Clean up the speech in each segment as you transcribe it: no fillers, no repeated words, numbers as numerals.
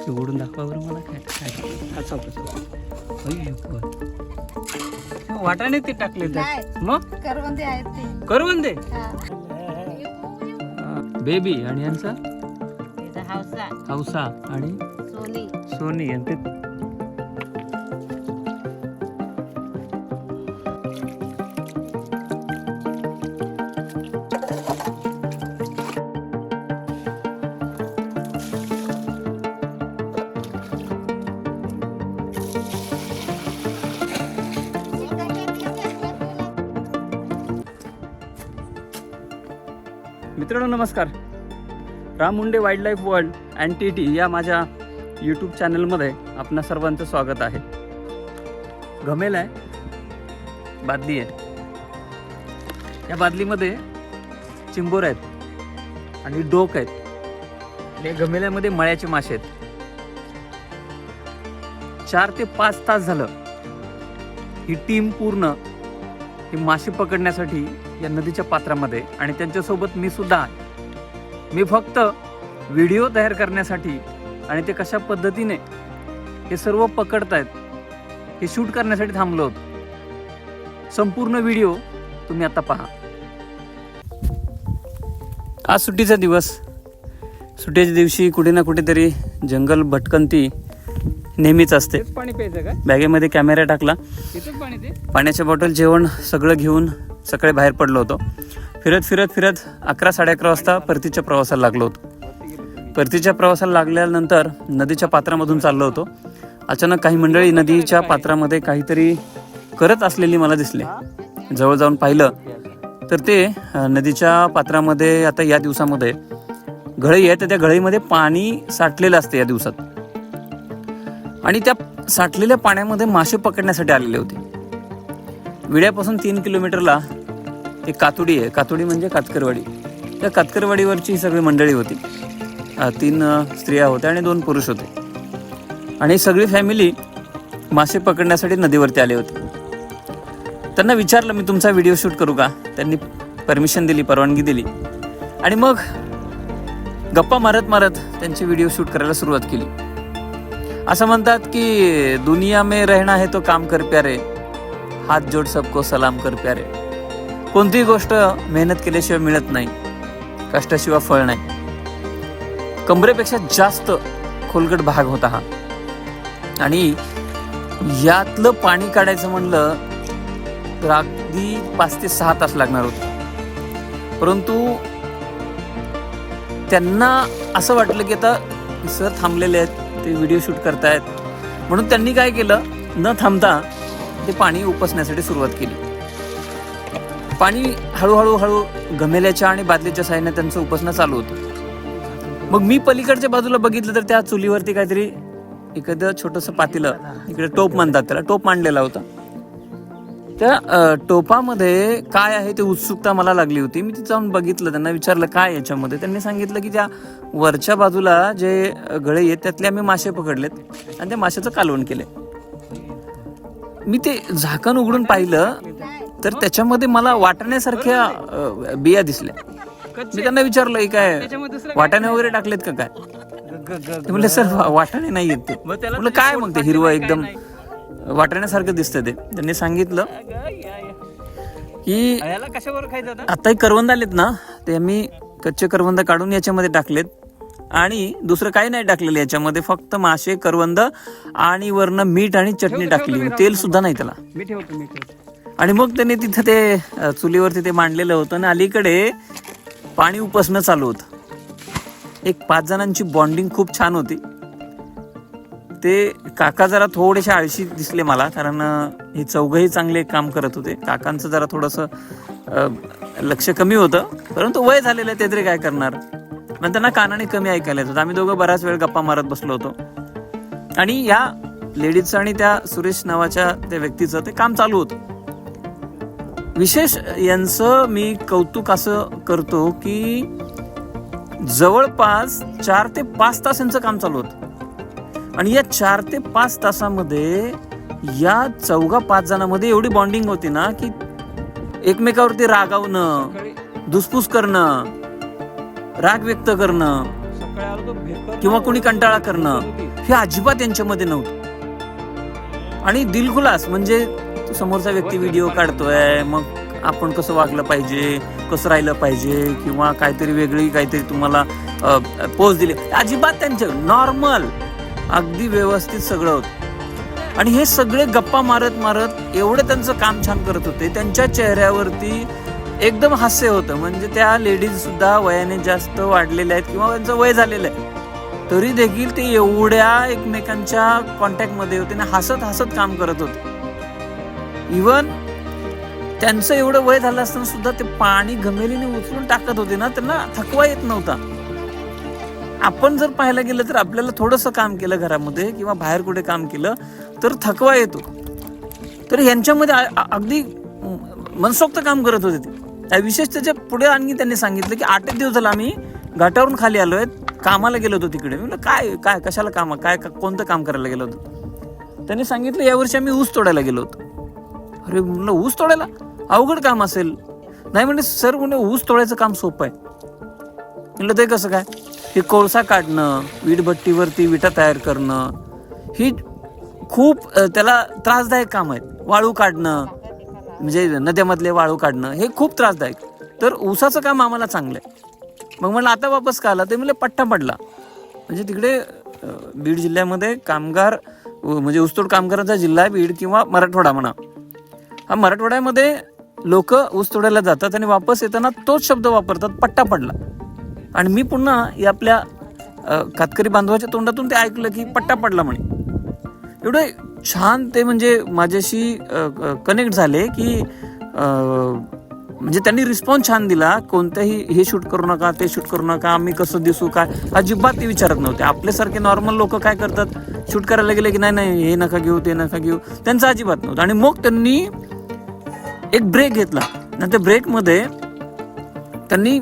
ते ओढून दाखवा बरं मला. काय काय वाटाणे ते टाकले तर मग करवंदे आहेत ते. करवंदे हा. बेबी आणि यांचा तिचा हौसा हौसा आणि सोनी. सोनी आणि ते मित्रांनो नमस्कार. Ram Munde wild life world and TT या माझ्या यूट्यूब चॅनलमध्ये आपणा सर्वांचं स्वागत आहे. घमेल आहे, बादली आहे. या बादलीमध्ये चिंबोर आहेत आणि डोक आहेत. या घमेल्यामध्ये मळ्याचे मासे आहेत. 4 ते 5 तास झालं ही टीम पूर्ण ही मासे पकडण्यासाठी या नदीच्या पात्रामध्ये, आणि त्यांच्यासोबत मी सुद्धा आहे. मी फक्त व्हिडिओ तयार करण्यासाठी आणि ते कशा पद्धतीने हे सर्व पकडतायत हे शूट करण्यासाठी थांबलो होतो. संपूर्ण व्हिडिओ तुम्ही आता पहा. आज सुट्टीचा दिवस. सुट्टीच्या दिवशी कुठे ना कुठेतरी जंगल भटकंती नेहमीच असते. पाणी प्यायचं का? बॅगेमध्ये कॅमेरा टाकला, पाण्याच्या बॉटल, जेवण सगळं घेऊन सकाळी बाहेर पडलो होतो. फिरत 11-11:30 वाजता परतीच्या प्रवासाला लागलो होतो. परतीच्या प्रवासाला लागल्यानंतर नदीच्या पात्रामधून चाललो होतो. अचानक काही मंडळी नदीच्या पात्रामध्ये काहीतरी करत असलेली मला दिसले. जवळ जाऊन पाहिलं तर ते नदीच्या पात्रामध्ये आता या दिवसामध्ये घळई आहे, तर त्या घळईमध्ये पाणी साठलेलं असते या दिवसात, आणि त्या साठलेल्या पाण्यामध्ये मासे पकडण्यासाठी आलेले होते. विड्यापासून 3 किलोमीटरला एक कातुडी आहे. कातुडी म्हणजे कातकरवाडी. त्या कातकरवाडीवरची ही सगळी मंडळी होती. 3 स्त्रिया होत्या आणि 2 पुरुष होते, आणि सगळी फॅमिली मासे पकडण्यासाठी नदीवरती आले होते. त्यांना विचारलं मी तुमचा व्हिडिओ शूट करू का? त्यांनी परमिशन दिली, परवानगी दिली, आणि मग गप्पा मारत त्यांची व्हिडिओ शूट करायला सुरुवात केली. असं म्हणतात की दुनिया में रहना है तो काम कर प्यारे, हात जोड सबको सलाम कर प्यारे. कोणतीही गोष्ट मेहनत केल्याशिवाय मिळत नाही, कष्टाशिवाय फळ नाही. कमरेपेक्षा जास्त खोलगट भाग होता हा, आणि यातलं पाणी काढायचं म्हणलं तर अगदी 5 ते 6 तास लागणार होते. परंतु त्यांना असं वाटलं की आता सर थांबलेले आहेत, ते व्हिडिओ शूट करतायत, म्हणून त्यांनी काय केलं, न थांबता ते पाणी उपसण्यासाठी सुरुवात केली. पाणी हळूहळू घमेल्याच्या आणि बादलीच्या साहाय्याने त्यांचं उपसणं चालू होतं. मग मी पलीकडच्या बाजूला बघितलं तर त्या चुलीवरती काहीतरी एखादं छोटंसं पातेलं, इकडे टोप म्हणतात त्याला, टोप मांडलेला होता. त्या टोपामध्ये काय आहे ते उत्सुकता मला लागली होती. मी तिथं जाऊन बघितलं, त्यांना विचारलं काय याच्यामध्ये. त्यांनी सांगितलं की त्या वरच्या बाजूला जे गळे आहेत त्यातले आम्ही मासे पकडलेत आणि त्या माशाचं कालवण केलंय. मी ते झाकण उघडून पाहिलं तर त्याच्यामध्ये मला वाटाण्यासारख्या बिया दिसल्या. मी त्यांना विचारलं काय वाटाणे वगैरे टाकलेत का काय? ते म्हणले सर वाटाणे नाही आहेत ते. म्हटलं काय मग ते हिरवं एकदम वाटाण्यासारखं दिसतं ते. त्यांनी सांगितलं की आताही करवंद आलेत ना, ते आम्ही कच्चे करवंद काढून याच्यामध्ये टाकलेत, आणि दुसरं काही नाही टाकलेलं याच्यामध्ये, फक्त मासे, करवंद आणि वरनं मीठ आणि चटणी टाकली, तेल सुद्धा नाही त्याला. आणि मग त्यांनी तिथं ते चुलीवरती ते मांडलेलं होतं, आणि अलीकडे पाणी उपसणं चालू होतं. एक 5 जणांची बॉन्डिंग खूप छान होती. ते काका जरा थोडेसे आळशी दिसले मला, कारण हे चौघही चांगले काम करत होते. काकांचं जरा थोडंसं लक्ष कमी होतं, परंतु वय झालेलं आहे, ते तरी काय करणार. पण त्यांना कानाने कमी ऐकायला येत होतं. आम्ही दोघं बराच वेळ गप्पा मारत बसलो होतो, आणि या लेडीजचं आणि त्या सुरेश नावाच्या त्या व्यक्तीचं ते काम चालू होतं. विशेष यांचं मी कौतुक असं करतो की जवळपास 4 ते 5 तास यांचं काम चालू होतं, आणि या 4 ते 5 तासामध्ये या 4-5 जणांमध्ये एवढी बॉन्डिंग होती ना की एकमेकावरती रागावणं, धुसफूस करणं, राग व्यक्त करणं, किंवा कोणी कंटाळा करणं हे अजिबात यांच्यामध्ये नव्हतं. आणि दिलखुलास म्हणजे समोरचा व्यक्ती व्हिडिओ काढतोय, मग आपण कसं वागलं पाहिजे, कसं राहिलं पाहिजे, किंवा काहीतरी वेगळी काहीतरी तुम्हाला पोस्ट दिली, अजिबात त्यांचं नॉर्मल अगदी व्यवस्थित सगळं होतं. आणि हे सगळे गप्पा मारत मारत एवढं त्यांचं काम छान करत होते, त्यांच्या चेहऱ्यावरती एकदम हास्य होतं. म्हणजे त्या लेडीज सुद्धा वयाने जास्त वाढलेल्या आहेत किंवा त्यांचं वय झालेलं आहे, तरी देखील ते एवढ्या एकमेकांच्या कॉन्टॅक्टमध्ये होते ना, हसत हसत काम करत होते. इवन त्यांचं एवढं वय झालं असताना सुद्धा ते पाणी घमेलीने उचलून टाकत होते ना, त्यांना थकवा येत नव्हता. आपण जर पाहायला गेलं तर आपल्याला थोडंसं काम केलं घरामध्ये किंवा बाहेर कुठे काम केलं तर थकवा येतो, तर यांच्यामध्ये अगदी मनसोक्त काम करत होते ते. विशेष त्याच्या पुढे आणखी त्यांनी सांगितलं की 8 दिवस झाला आम्ही घाटावरून खाली आलोय, कामाला गेलो होतो तिकडे. मी म्हटलं काय काय कशाला काम, काय कोणतं काम करायला गेलो होतो? त्यांनी सांगितलं यावर्षी आम्ही ऊस तोडायला गेलो होतो. अरे म्हणलं ऊस तोडायला अवघड काम असेल? नाही म्हणजे सर म्हणे ऊस तोडायचं काम सोपं आहे. म्हणलं ते कसं काय? हे कोळसा काढणं, वीटभट्टीवरती विटा तयार करणं, ही खूप त्याला त्रासदायक काम आहेत. वाळू काढणं म्हणजे नद्यामधले वाळू काढणं हे खूप त्रासदायक, तर ऊसाचं काम आम्हाला चांगलं आहे. मग म्हणलं आता वापस का आला? ते म्हणलं पट्टा पडला. म्हणजे तिकडे बीड जिल्ह्यामध्ये कामगार म्हणजे ऊसतोड कामगारांचा जिल्हा आहे बीड किंवा मराठवाडा म्हणा. हा मराठवाड्यामध्ये लोक ऊस तोडायला जातात आणि वापस येताना तोच शब्द वापरतात, पट्टा पडला. आणि मी पुन्हा या आपल्या कातकरी बांधवाच्या तोंडातून ते ऐकलं की पट्टा पडला म्हणे. एवढं छान ते म्हणजे माझ्याशी कनेक्ट झाले की म्हणजे त्यांनी रिस्पॉन्स छान दिला. कोणत्याही हे शूट करू नका, ते शूट करू नका, आम्ही कसं दिसू काय, अजिबात ते विचारत नव्हते. आपल्यासारखे नॉर्मल लोक काय करतात, शूट करायला गेले की नाही नाही हे नका घेऊ, ते नका घेऊ, त्यांचं अजिबात नव्हतं. आणि मग त्यांनी एक ब्रेक घेतला. नंतर ब्रेकमध्ये त्यांनी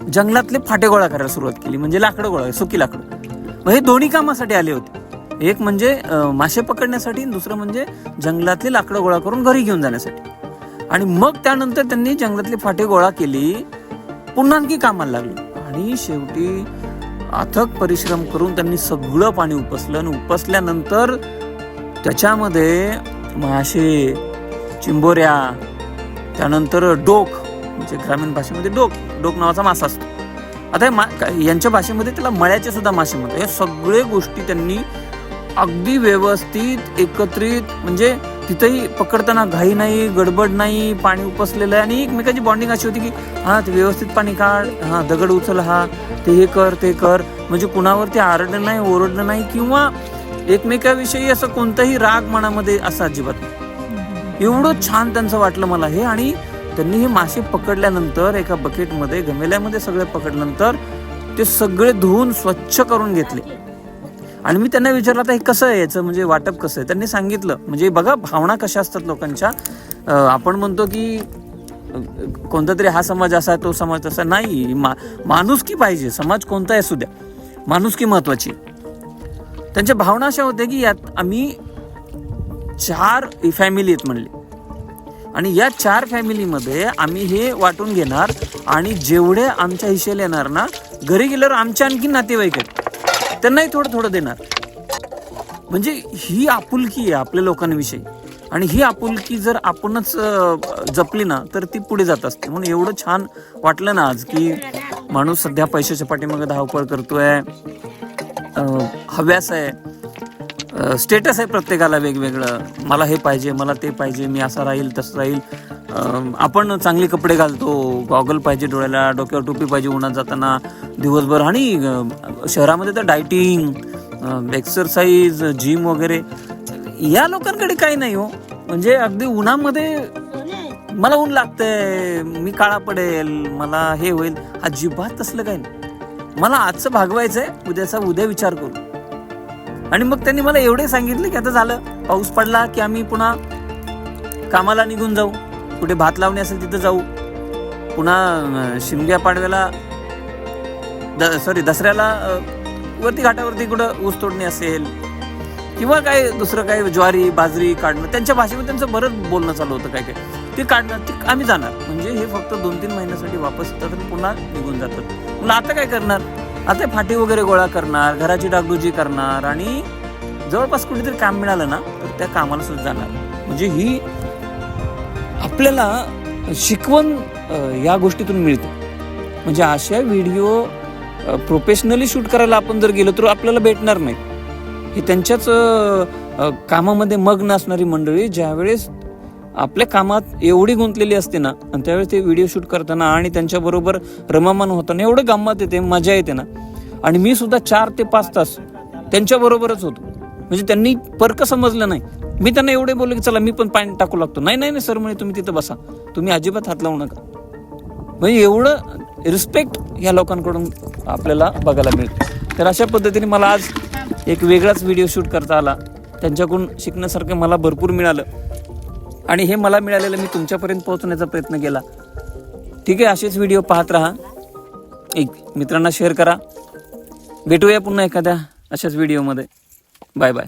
जंगलातले फाटे गोळा करायला सुरुवात केली, म्हणजे लाकडं गोळा, सुकी लाकडं. मग हे दोन्ही कामासाठी आले होते. एक म्हणजे मासे पकडण्यासाठी, दुसरं म्हणजे जंगलातले लाकडं गोळा करून घरी घेऊन जाण्यासाठी. आणि मग त्यानंतर त्यांनी जंगलातली फाटे गोळा केली, पुन्हा आणखी कामाला लागली. आणि शेवटी अथक परिश्रम करून त्यांनी सगळं पाणी उपसलं. आणि उपसल्यानंतर त्याच्यामध्ये मासे, चिंबोऱ्या, त्यानंतर डोक, म्हणजे ग्रामीण भाषेमध्ये डोक नावाचा मासा असतो. आता यांच्या भाषेमध्ये त्याला मळ्याचे सुद्धा मासे म्हणतात. या सगळे गोष्टी त्यांनी अगदी व्यवस्थित एकत्रित, म्हणजे तिथेही पकडताना घाई नाही, गडबड नाही, पाणी उपसलेलं आहे. आणि एकमेकाची बॉन्डिंग अशी होती की हा ते व्यवस्थित पाणी काढ, हा दगड उचल, हा ते हे कर, ते कर, म्हणजे कुणावरती आरडणं नाही, ओरडणं नाही, किंवा एकमेकाविषयी असं कोणताही राग मनामध्ये असं अजिबात नाही. एवढं छान त्यांचं वाटलं मला हे. आणि त्यांनी हे मासे पकडल्यानंतर एका बकेटमध्ये, गमेल्यामध्ये सगळे पकडल्यानंतर ते सगळे धुवून स्वच्छ करून घेतले. आणि मी त्यांना विचारलं आता हे कसं आहे, याचं म्हणजे वाटप कसं आहे? त्यांनी सांगितलं. म्हणजे बघा भावना कशा असतात लोकांच्या. आपण म्हणतो की कोणता तरी हा समाज असा आहे, तो समाज तसा नाही. माणुसकी पाहिजे, समाज कोणताही असू द्या, माणुसकी महत्वाची. त्यांच्या भावना अशा होत्या की यात आम्ही 4 फॅमिली आहेत म्हणले, आणि या 4 फॅमिलीमध्ये आम्ही हे वाटून घेणार, आणि जेवढे आमच्या हिशेला येणार ना, घरी गेल्यावर आमच्या आणखी नातेवाईक आहेत त्यांनाही थोडं थोडं देणार. म्हणजे ही आपुलकी आहे आपल्या लोकांविषयी. आणि ही आपुलकी जर आपणच जपली ना तर ती पुढे जात असते. म्हणून एवढं छान वाटलं ना आज की माणूस सध्या पैशाच्या पाठीमागे धावपळ करतोय, हव्यास आहे, स्टेटस आहे प्रत्येकाला वेगवेगळं. मला हे पाहिजे, मला ते पाहिजे, मी असा राहील तसं राहील. आपण चांगले कपडे घालतो, गॉगल पाहिजे डोळ्याला, डोक्यावर टोपी पाहिजे उन्हात जाताना दिवसभर. आणि शहरामध्ये तर डायटिंग, एक्सरसाइज, जिम वगैरे, या लोकांकडे काही नाही हो. म्हणजे अगदी उन्हामध्ये मला ऊन लागतंय, मी काळा पडेल, मला हे होईल, अजिबात तसलं काही नाही. मला आजचं भागवायचंय, उद्याचा उद्या विचार करू. आणि मग त्यांनी मला एवढे सांगितले की आता झालं, पाऊस पडला की आम्ही पुन्हा कामाला निघून जाऊ, कुठे भात लावणे असेल तिथं जाऊ, पुन्हा शिमग्या पाडव्याला दसऱ्याला वरती घाटावरती कुठं ऊस तोडणे असेल किंवा काय दुसरं काय ज्वारी बाजरी काढणं, त्यांच्या भाषेमध्ये त्यांचं बरंच बोलणं चालू होतं. काय काय ते काढणं, ते आम्ही जाणार. म्हणजे हे फक्त 2-3 महिन्यासाठी वापस येतात आणि पुन्हा निघून जातात. मला आता काय करणार, आता फाटी वगैरे गोळा करणार, घराची डागडुजी करणार आणि जवळपास कुठेतरी काम मिळालं ना तर त्या कामाला सुद्धा जाणार. म्हणजे ही आपल्याला शिकवण या गोष्टीतून मिळते. म्हणजे अशा व्हिडिओ प्रोफेशनली शूट करायला आपण जर गेलो तर आपल्याला भेटणार नाही. हे त्यांच्याच कामामध्ये मग्न असणारी मंडळी ज्यावेळेस आपल्या कामात एवढी गुंतलेली असते ना आणि त्यावेळेस ते व्हिडिओ शूट करताना आणि त्यांच्याबरोबर रममाण होताना एवढं गंमत येते, मजा येते ना. आणि मी सुद्धा 4 ते 5 तास त्यांच्याबरोबरच होतो. म्हणजे त्यांनी फरक समजलं नाही. मी त्यांना एवढे बोललो की चला मी पण पाणी टाकू लागतो. नाही नाही नाही सर म्हणे तुम्ही तिथं बसा, तुम्ही अजिबात हात लावू नका. म्हणजे एवढं रिस्पेक्ट ह्या लोकांकडून आपल्याला बघायला मिळतं. तर अशा पद्धतीने मला आज एक वेगळाच व्हिडिओ शूट करता आला. त्यांच्याकडून शिकण्यासारखं मला भरपूर मिळालं आणि हे मला मिळालेलं मी तुमच्यापर्यंत पोहोचण्याचा प्रयत्न केला. ठीक आहे, असेच व्हिडिओ पाहत राहा, एक मित्रांना शेअर करा. भेटूया पुन्हा एखाद्या अशाच व्हिडिओमध्ये. Bye bye.